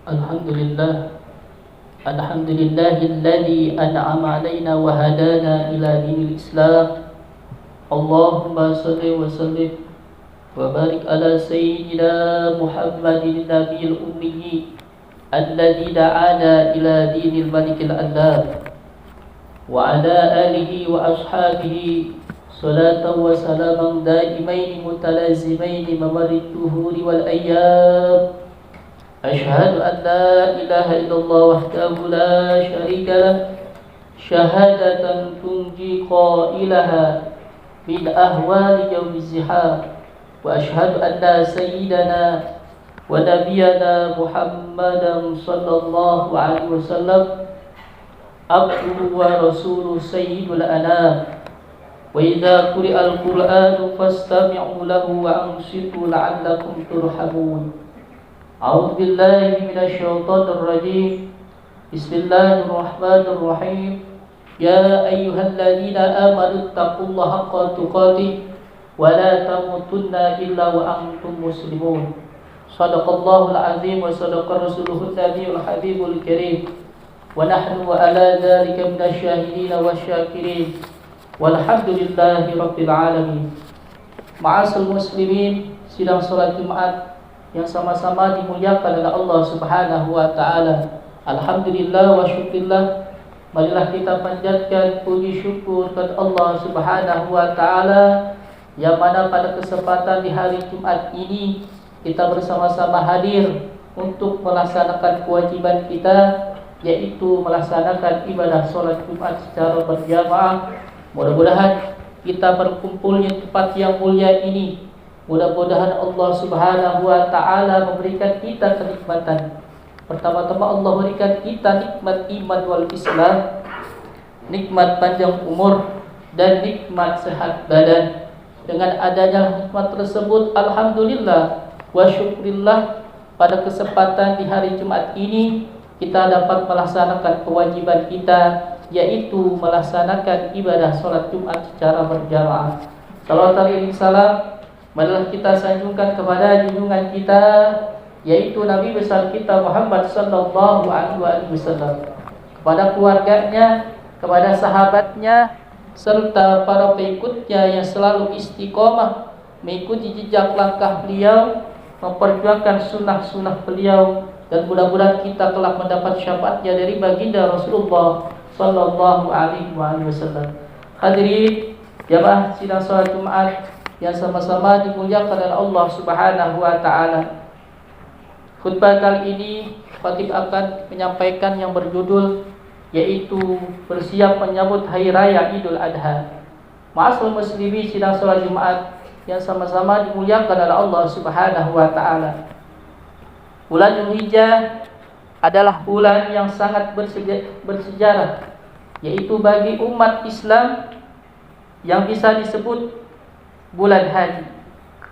الحمد لله الحمد لله الذي أنعم علينا وهدانا إلى دين الإسلام. اللهم صل وسلم وبارك على سيدنا محمد النبي الأمي الذي دعانا إلى دين الملك الألام، وعلى آله وأصحابه صلاة وسلاما دائمين متلازمين ممر الدهور والأيام. أشهد أن لا إله إلا الله وحده لا شريك له شهادة تنجي قائلها من أهوال يوم الزحام، وأشهد أن سيدنا ونبينا محمدا صلى الله عليه وسلم عبده ورسوله سيد الأنام. وإذا قرئ القرآن فاستمعوا له وأنصتوا لعلكم ترحمون. أعوذ بالله من الشيطان الرجيم. بسم الله الرحمن الرحيم. يا أيها الذين آمنوا اتقوا الله حق تقاته ولا تموتن إلا وأنتم مسلمون. صدق الله العظيم وصدق رسوله النبي الحبيب الكريم، ونحن على ذلك من الشاهدين والشاكرين، والحمد لله رب العالمين. Ma'asal muslimin, sidang salat Jumat yang sama-sama dimuliakan oleh Allah Subhanahu wa taala. Alhamdulillah wa syukurillah, marilah kita panjatkan puji syukur kepada Allah Subhanahu wa taala yang mana pada kesempatan di hari Jumat ini kita bersama-sama hadir untuk melaksanakan kewajiban kita, yaitu melaksanakan ibadah salat Jumat secara berjamaah. Mudah-mudahan kita berkumpulnya tempat yang mulia ini, mudah-mudahan Allah Subhanahu wa taala memberikan kita kenikmatan. Pertama-tama Allah berikan kita nikmat iman wal Islam, nikmat panjang umur dan nikmat sehat badan. Dengan adanya nikmat tersebut, alhamdulillah wa syukurillah, pada kesempatan di hari Jumat ini kita dapat melaksanakan kewajiban kita, yaitu melaksanakan ibadah salat Jumat secara berjamaah. Salawat alaihi salam marilah kita sanjungkan kepada junjungan kita, yaitu Nabi besar kita Muhammad sallallahu alaihi wasallam, kepada keluarganya, kepada sahabatnya, serta para pengikutnya yang selalu istiqomah mengikuti jejak langkah beliau, memperjuangkan sunnah-sunnah beliau, dan mudah-mudahan kita kelak mendapat syafaatnya dari baginda Rasulullah sallallahu alaihi wasallam. Hadirin jamaah sidang salat Jumat yang sama-sama dimuliakan oleh Allah Subhanahu wa taala. Khutbah kali ini khatib akan menyampaikan yang berjudul, yaitu bersiap menyambut hari raya Idul Adha. Ma'asal muslimin sidang salat Jumat yang sama-sama dimuliakan oleh Allah Subhanahu wa taala. Bulan Dzulhijjah adalah bulan yang sangat bersejarah, yaitu bagi umat Islam yang bisa disebut bulan haji,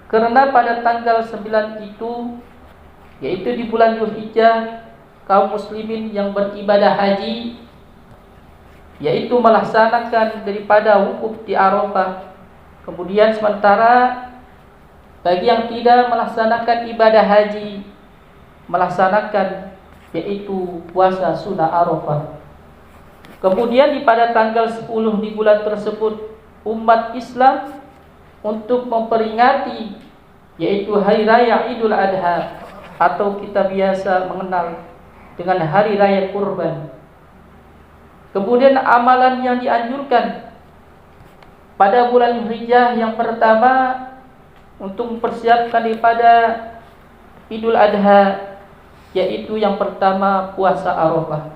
karena pada tanggal 9 itu, yaitu di bulan Dzulhijjah, kaum muslimin yang beribadah haji, yaitu melaksanakan daripada wukuf di Arafah. Kemudian sementara bagi yang tidak melaksanakan ibadah haji, melaksanakan yaitu puasa sunnah Arafah. Kemudian pada tanggal 10 di bulan tersebut, umat Islam untuk memperingati yaitu hari raya Idul Adha, atau kita biasa mengenal dengan hari raya kurban. Kemudian amalan yang dianjurkan pada bulan Dzulhijjah yang pertama untuk mempersiapkan daripada Idul Adha, yaitu yang pertama puasa Arafah.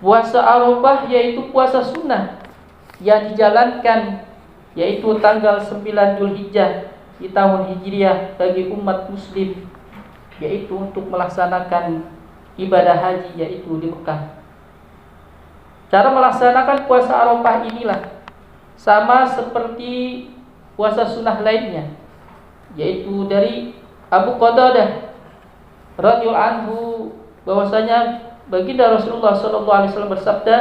Puasa Arafah yaitu puasa sunnah yang dijalankan yaitu tanggal 9 Dzulhijjah di tahun Hijriah bagi umat muslim, yaitu untuk melaksanakan ibadah haji yaitu di Mekah. Cara melaksanakan puasa Arafah inilah sama seperti puasa sunnah lainnya, yaitu dari Abu Qatadah radhiyallahu anhu bahwasanya baginda Rasulullah sallallahu alaihi wasallam bersabda,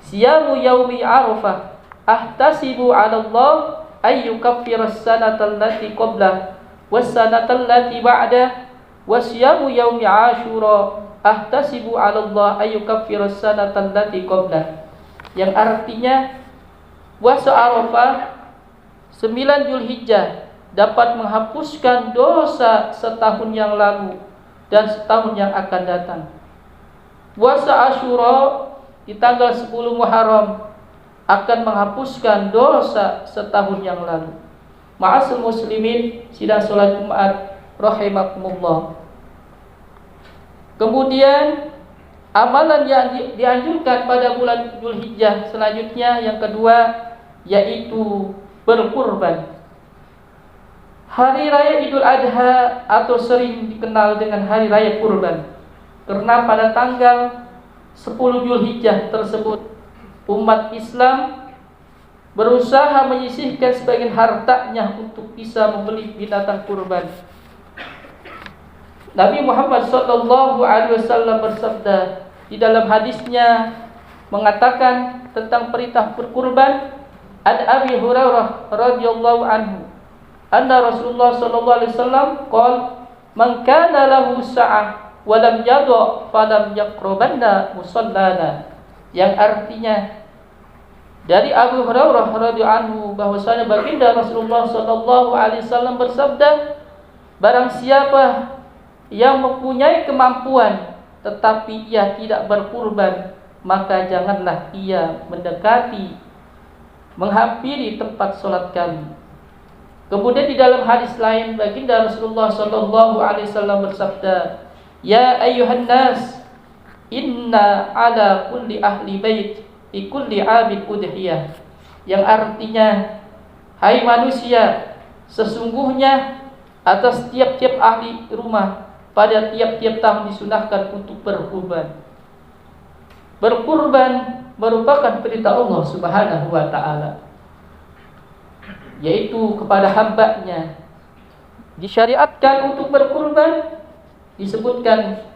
"Siyamu yaumi Arafah ahtasibu 'ala Allah ay yukaffira as-sanata allati qabla was-sanata allati ba'da wa siyamu yaumi Asyura ahtasibu 'ala Allah ayyukaffira as-sanata allati qablah. Yang artinya puasa Arafah 9 Zulhijjah dapat menghapuskan dosa setahun yang lalu dan setahun yang akan datang. Puasa Asyura di tanggal 10 Muharram akan menghapuskan dosa setahun yang lalu. Ma'asal muslimin, sidang salat Jumat rahimakumullah. Kemudian amalan yang dianjurkan pada bulan Zulhijjah selanjutnya yang kedua yaitu berkurban. Hari raya Idul Adha atau sering dikenal dengan hari raya kurban, karena pada tanggal 10 Zulhijjah tersebut umat Islam berusaha menyisihkan sebagian hartanya untuk bisa membeli binatang kurban. Nabi Muhammad SAW bersabda di dalam hadisnya mengatakan tentang perintah berkurban, an Abi Hurairah radhiyallahu anhu anna Rasulullah sallallahu alaihi wasallam qala man kana lahu sa'ah wa lam yadha falam yaqrabanna musallana, yang artinya dari Abu Hurairah radhiyallahu anhu bahwasanya baginda Rasulullah sallallahu alaihi wasallam bersabda, barang siapa yang mempunyai kemampuan tetapi ia tidak berkurban, maka janganlah ia mendekati menghampiri tempat salat kami. Kemudian di dalam hadis lain baginda Rasulullah sallallahu alaihi wasallam bersabda, ya ayyuhan nas inna ala kulli ahli bait ikulli abid udhiyah, yang artinya hai manusia, sesungguhnya atas tiap-tiap ahli rumah pada tiap-tiap tahun disunahkan untuk berkurban. Berkurban merupakan perintah Allah Subhanahu wa taala, yaitu kepada hambanya disyariatkan untuk berkurban. Disebutkan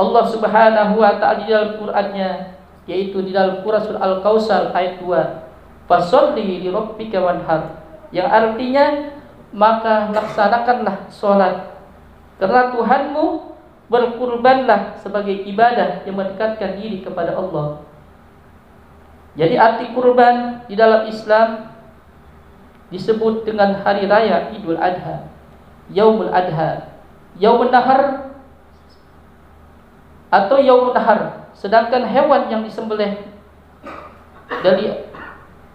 Allah Subhanahu wa taala di dalam Qur'annya, yaitu di dalam surah Al-Kautsar ayat 2, fasholli li rabbika wanhar, yang artinya maka laksanakanlah sholat karena Tuhanmu, berkurbanlah sebagai ibadah yang mendekatkan diri kepada Allah. Jadi arti kurban di dalam Islam disebut dengan hari raya Idul Adha, Yaumul Adha, Yaumun Nahar atau Yaumun Nahar. Sedangkan hewan yang disembelih dari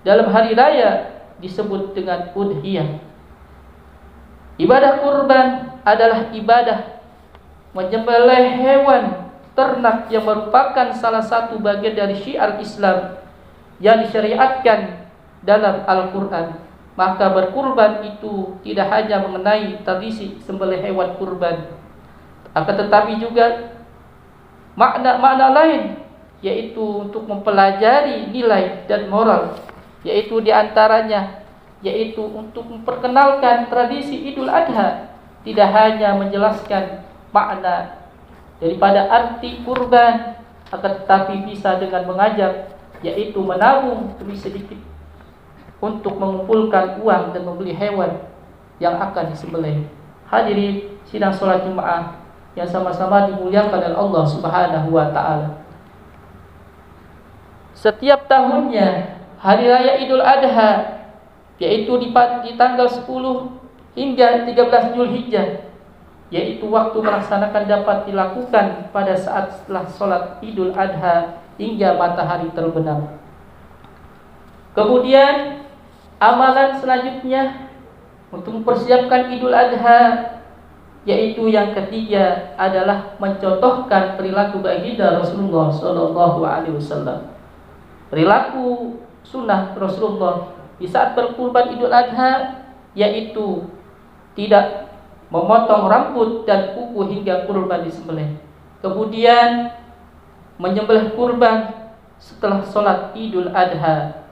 dalam hari raya disebut dengan udhiyah. Ibadah kurban adalah ibadah menyembelih hewan ternak yang merupakan salah satu bagian dari syiar Islam yang disyariatkan dalam Al-Quran. Maka berkurban itu tidak hanya mengenai tradisi sembelih hewan kurban, akan tetapi juga makna-makna lain, yaitu untuk mempelajari nilai dan moral, yaitu diantaranya yaitu untuk memperkenalkan tradisi Idul Adha, tidak hanya menjelaskan makna daripada arti kurban, akan tetapi bisa dengan mengajak, yaitu menabung demi sedikit untuk mengumpulkan uang dan membeli hewan yang akan disembelih. Hadirin sidang salat Jumat yang sama-sama dimuliakan oleh Allah Subhanahu wa taala. Setiap tahunnya hari raya Idul Adha, yaitu di tanggal 10 hingga 13 Zulhijjah, yaitu waktu melaksanakan dapat dilakukan pada saat setelah sholat Idul Adha hingga matahari terbenam. Kemudian amalan selanjutnya untuk mempersiapkan Idul Adha, yaitu yang ketiga adalah mencontohkan perilaku baginda Rasulullah SAW. Perilaku sunnah Rasulullah di saat berkurban Idul Adha, yaitu tidak memotong rambut dan kuku hingga kurban disembelih. Kemudian menyembelih kurban setelah sholat Idul Adha.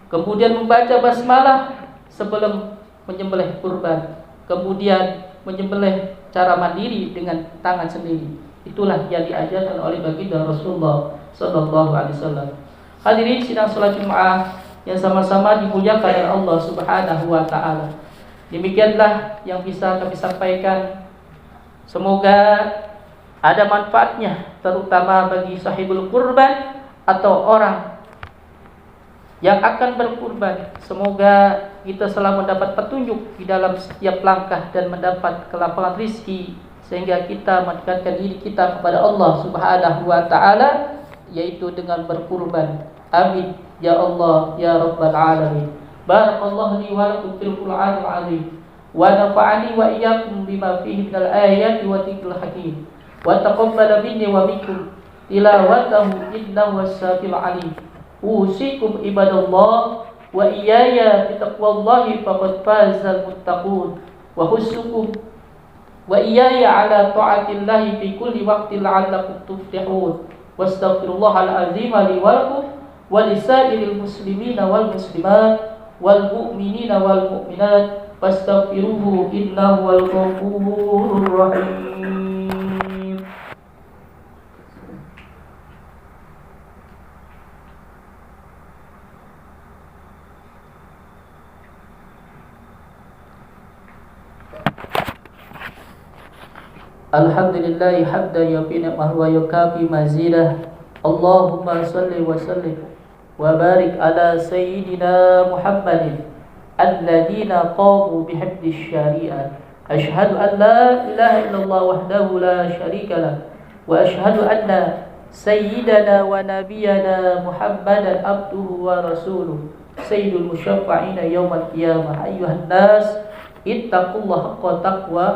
Kemudian membaca basmalah sebelum menyembelih kurban. Kemudian menyembelih cara mandiri dengan tangan sendiri. Itulah yang diajarkan oleh baginda Rasulullah SAW. Hadirin sidang salat Jumat yang sama-sama dimuliakan oleh Allah Subhanahu wa taala. Demikianlah yang bisa kami sampaikan. Semoga ada manfaatnya, terutama bagi sahibul kurban atau orang yang akan berkurban. Semoga kita selalu mendapat petunjuk di dalam setiap langkah dan mendapat kelapangan rizki, sehingga kita mendekatkan diri kita kepada Allah Subhanahu wa ta'ala, yaitu dengan berkurban. Amin ya Allah ya Rabbal alamin. Barakallahu li wa lakum fil Qur'anil azim, wa nafa'ani wa iyyakum bima fihi minal ayati wa dzikril hakim, wa taqabbala minni wa minkum tilawatahu innahu was-sami'ul alim. Usikum ibadallah wa iyaya bitaqwallahi faqad fazal muttaqun, wa husukum wa iyaya ala ta'atillahi fi kulli waqtin la'allakum tuflihun. Wastaghfirullahal azim li wa lakum wa lisairil muslimina wal muslimat wal mu'minina wal mu'minat fastaghfiruhu innahu wal ghafurur rahim. Alhamdulillahi hamdan yafi ni'mahu wa yukafi mazidah. Allahumma salli wa sallim wa barik ala sayyidina Muhammadin alladhina qamu bihifdhish syari'ah. Ashhadu an la ilaha illallah wahdahu la syarika lah, wa ashhadu anna sayyidana wa nabiyyana Muhammadan abduhu wa rasuluh, sayyidul musyaffa'ina yaumal qiyamah. Ayyuhan nas ittaqullaha haqqa taqwa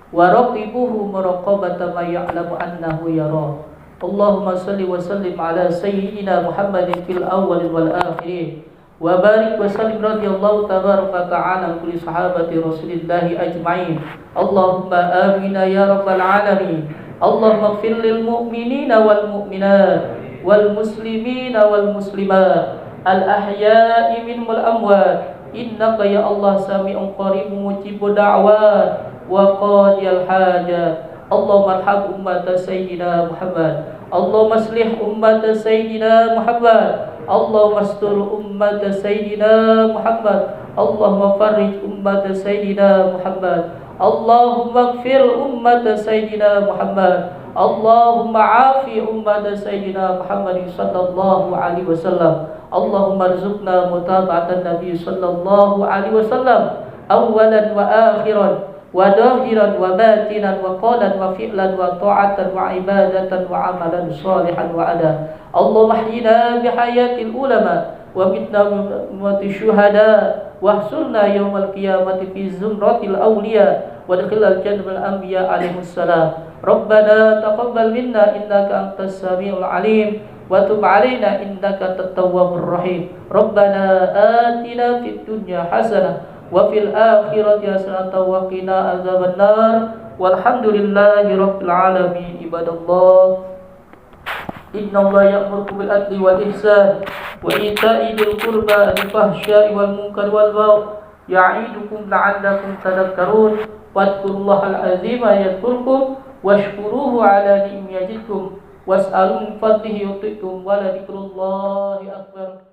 wa raqibuhu muraqabata ma ya'lamu annahu yara. Allahumma salli wa sallim ala sayyidina Muhammadin fil awwal wal akhirin, wa barik wa sallim radhiyallahu tabaraka ta'ala kulli sahabati rasulillahi ajma'in. Allahumma amina ya rabbal alamin. Allahumma ighfir lil mu'minina wal mu'minat wal muslimina wal muslimat al ahya'i minhum wal amwat, innaka ya Allah sami'un qaribun mujibud da'wat wa qadiyal hajat. Allahumma arham ummata sayyidina Muhammad. Allahumma aslih ummata sayyidina Muhammad. Allahumma astur ummata sayyidina Muhammad. Allahumma farrij ummata sayyidina Muhammad. Allahumma ighfir ummata sayyidina Muhammad. Allahumma afi ummata sayyidina Muhammad sallallahu alaihi wasallam. Allahumma arzuqna mutaba'atan nabi sallallahu alaihi wasallam awalan wa akhiran wa dahiran wa batinan wa qalan wa fi'lan wa ta'atan wa ibadatan wa amalan salihan wa ada. Allahumma ahyina bihayatil ulama wa mitna bi syuhada wa ahsurna yawmal qiyamati fi zumratil awliya wa adkhilal jannal anbiya alaihimus salam. Rabbana taqabbal minna innaka antas samiul alim wa tub alaina innaka antat tawwabur rahim. Rabbana atina fid dunya hasanah wa fil akhirati hasanatan wa qina azabannar. Walhamdulillahi rabbil alamin. Ibadallah, innallaha ya'muru bil adli wal ihsan wa ita'i dzil qurba wal fahsya'i wal munkari wal baghi ya'idukum la'allakum tadhakkarun. Wadhkurullahal azima yadhkurkum washkuruhu ala ni'matihi yazidkum was'alu min fadlihi yu'tikum wa la dzikrullahi akbar.